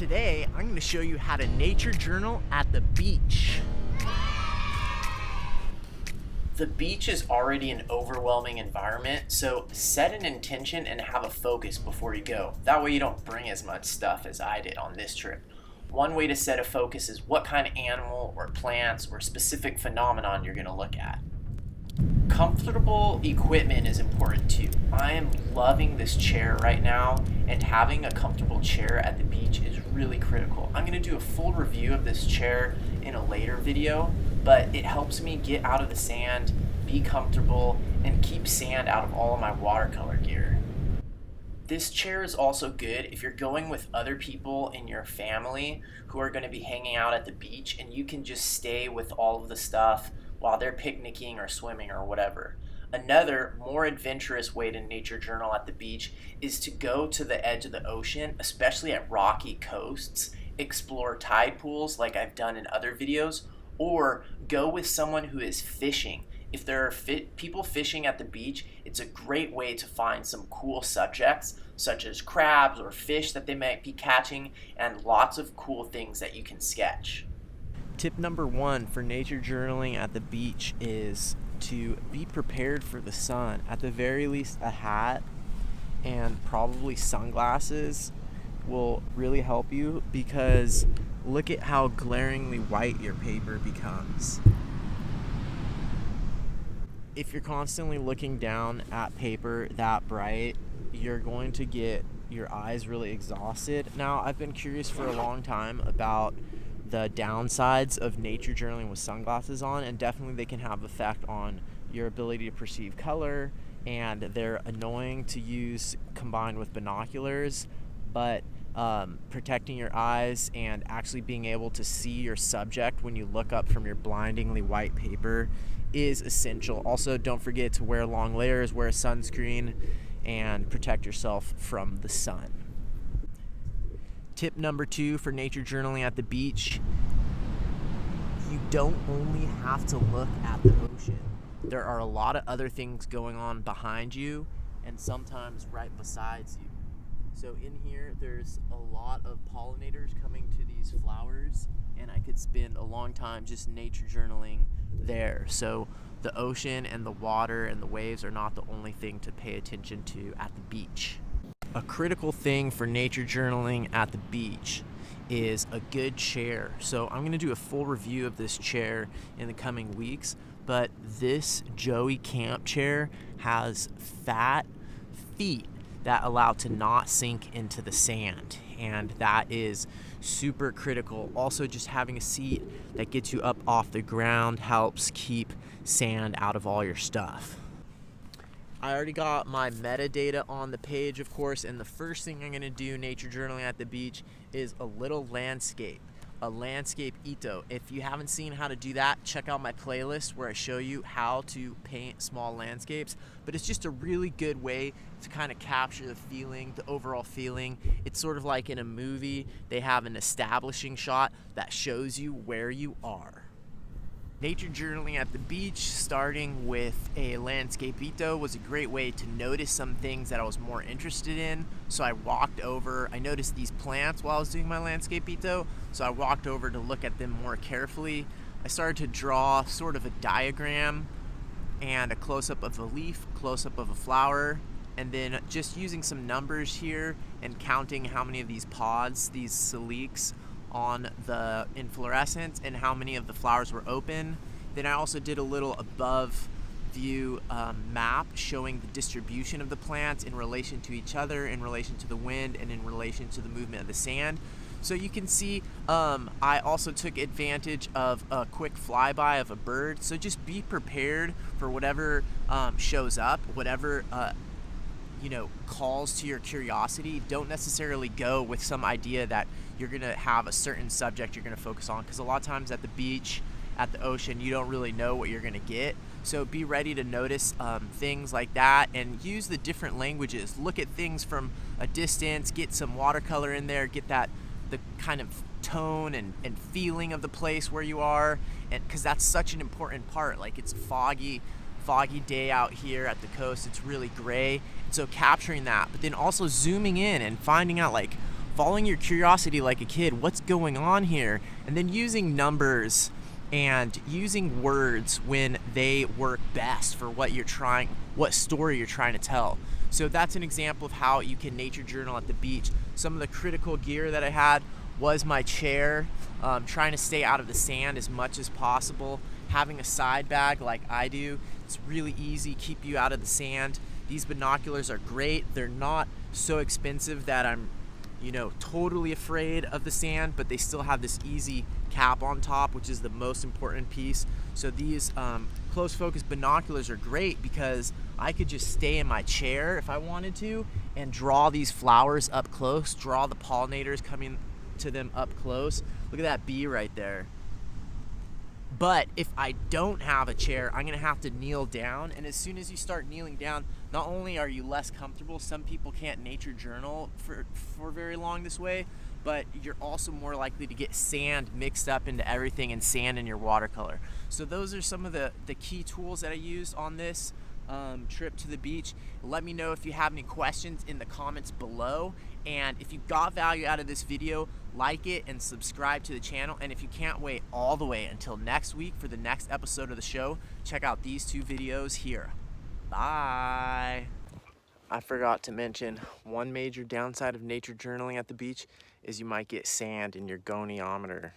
Today, I'm going to show you how to nature journal at the beach. The beach is already an overwhelming environment, so set an intention and have a focus before you go. That way you don't bring as much stuff as I did on this trip. One way to set a focus is what kind of animal or plants or specific phenomenon you're going to look at. Comfortable equipment is important too. I am loving this chair right now, and having a comfortable chair at the beach is really critical. I'm going to do a full review of this chair in a later video, but it helps me get out of the sand, be comfortable, and keep sand out of all of my watercolor gear. This chair is also good if you're going with other people in your family who are going to be hanging out at the beach, and you can just stay with all of the stuff while they're picnicking or swimming or whatever. Another, more adventurous way to nature journal at the beach is to go to the edge of the ocean, especially at rocky coasts, explore tide pools like I've done in other videos, or go with someone who is fishing. If there are people fishing at the beach, it's a great way to find some cool subjects, such as crabs or fish that they might be catching, and lots of cool things that you can sketch. Tip number 1 for nature journaling at the beach is to be prepared for the sun. At the very least, a hat and probably sunglasses will really help you, because look at how glaringly white your paper becomes. If you're constantly looking down at paper that bright, you're going to get your eyes really exhausted. Now, I've been curious for a long time about the downsides of nature journaling with sunglasses on, and definitely they can have effect on your ability to perceive color, and they're annoying to use combined with binoculars, but protecting your eyes and actually being able to see your subject when you look up from your blindingly white paper is essential. Also, don't forget to wear long layers, wear a sunscreen, and protect yourself from the sun. Tip number 2 for nature journaling at the beach: you don't only have to look at the ocean. There are a lot of other things going on behind you and sometimes right besides you. So in here, there's a lot of pollinators coming to these flowers, and I could spend a long time just nature journaling there. So the ocean and the water and the waves are not the only thing to pay attention to at the beach. A critical thing for nature journaling at the beach is a good chair. So I'm going to do a full review of this chair in the coming weeks, but this Joey Camp chair has fat feet that allow to not sink into the sand, and that is super critical. Also, just having a seat that gets you up off the ground helps keep sand out of all your stuff. I already got my metadata on the page, of course, and the first thing I'm going to do nature journaling at the beach is a little landscape, a landscape ito. If you haven't seen how to do that, check out my playlist where I show you how to paint small landscapes. But it's just a really good way to kind of capture the feeling, the overall feeling. It's sort of like in a movie, they have an establishing shot that shows you where you are. Nature journaling at the beach, starting with a landscapeito, was a great way to notice some things that I was more interested in. So I walked over, I noticed these plants while I was doing my landscapeito, so I walked over to look at them more carefully. I started to draw sort of a diagram and a close-up of a leaf, close-up of a flower, and then just using some numbers here and counting how many of these pods, these siliques, on the inflorescence and how many of the flowers were open. Then I also did a little above view map showing the distribution of the plants in relation to each other, in relation to the wind, and in relation to the movement of the sand. So you can see I also took advantage of a quick flyby of a bird. So just be prepared for whatever shows up, whatever calls to your curiosity. Don't necessarily go with some idea that you're going to have a certain subject you're going to focus on, because a lot of times at the beach, at the ocean, you don't really know what you're going to get. So be ready to notice things like that, and use the different languages. Look at things from a distance, get some watercolor in there, get the kind of tone and feeling of the place where you are, and because that's such an important part. Like, it's a foggy day out here at the coast. It's really gray, and so capturing that, but then also zooming in and finding out like following your curiosity like a kid. What's going on here? And then using numbers and using words when they work best for what story you're trying to tell. So that's an example of how you can nature journal at the beach. Some of the critical gear that I had was my chair, trying to stay out of the sand as much as possible. Having a side bag like I do, it's really easy, keep you out of the sand. These binoculars are great. They're not so expensive that I'm totally afraid of the sand, but they still have this easy cap on top, which is the most important piece. So these close focus binoculars are great because I could just stay in my chair if I wanted to and draw these flowers up close, draw the pollinators coming to them up close. Look at that bee right there. But if I don't have a chair, I'm gonna have to kneel down, and as soon as you start kneeling down, not only are you less comfortable, some people can't nature journal for very long this way, but you're also more likely to get sand mixed up into everything and sand in your watercolor. So those are some of the key tools that I used on this trip to the beach. Let me know if you have any questions in the comments below, and if you got value out of this video, like it and subscribe to the channel. And if you can't wait all the way until next week for the next episode of the show, check out these 2 videos here. Bye. I forgot to mention, one major downside of nature journaling at the beach is you might get sand in your goniometer.